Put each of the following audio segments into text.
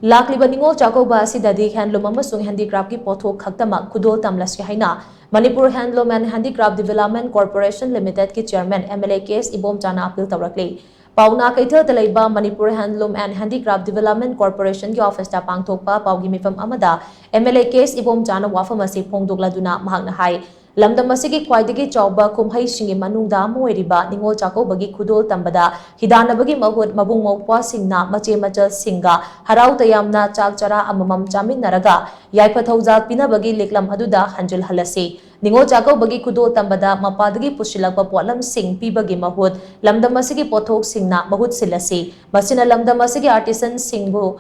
Lakliba Ningol Chakouba Asidadi Handloom Amasung Handicraft ki Pothok Khaktamak Khudol Tamlasi haina Manipur Handloom and Handicraft Development Corporation Limited ki Chairman MLA Kh Ibomcha na appeal tourakli. Pauna kaithal talaiba Manipur Handloom and Handicraft Development Corporation ki office ta pangthokpa paugi mifam amada MLA Kh Ibomcha na wafam asi phongdokladuna mahakna hai lamdam asigi khwaidagi chawba kumhai singi manungda moiriba Ningol Chakouba gi Khudol tambada hidanabagi mahut mabung mokwa singna mache machal singa harau tayamna chak chara amamam chaminaraga yaifa thaujal pinabagi leklam aduda hanjul halasi Ningol Chakouba gi Khudol tambada mapadagi pusilakpa potlam sing pibagi mahut lamdam asigi pothok singna mahut silasi masina lamdam asigi artisan singbu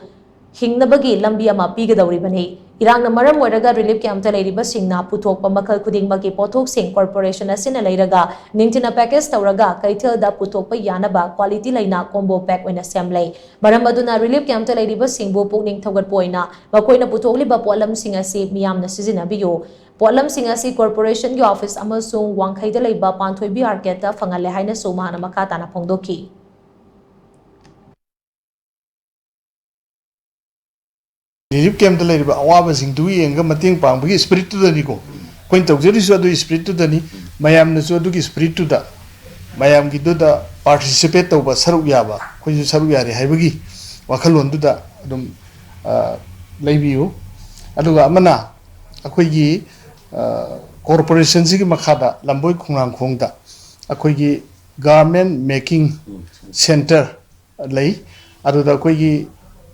hingnabagi lambi ama pigadawribani irang na maram oiraga relief camp ta leiriba singna puthokpa makhal khudingmaki pothok sing corporation asina leiraga ningtina package tawraga kaithel da puthokpa yanaba quality laina combo pack oina semlei maram aduna relief camp ta leiriba singbu pukning thogatpa oina makoina puthokliba potlam sing asi miyamna sizinabiyo potlam sing asi corporation gi office amasung wangkhaida leiba panthoibi market ta fangale haina somana makata na phongdoki Relief camp the lady, Awa sing to and Gamating Pang, because spirit to the Nico. Quint of Jerisua spirit to the Ni, Mayam Nasoduki spirit to the Mayam Giduda participate over Saruyaba, when you Saruya, Havigi, Wakalon to the Labio, Aduga Mana, Akwigi Corporation Sigi Makada, Lamboy Kunang Kongda, Akwigi Garment Making Center Lay, Aduda Kwigi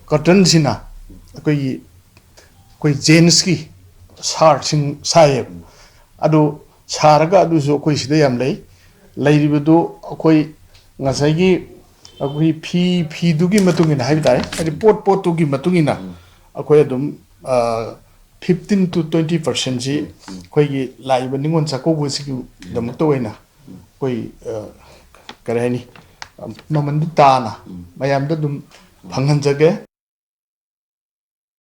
Cotton Sina. कोई gents की सार सिंग सायब अदो सारगा अदो जो कोई सिदे याम लई रिबदो कोई ngасай기 कोई फी दुगी मतुंगिना हाइबताय रिपोर्ट पोट दुगी मतुंगिना अकोय अदुम 15 to 20% जी कोई लाइब निंगोन चाकोबो सिकु दमतो वइना कोई करेनी ममन ताना मयाम द दुम फंगन जगे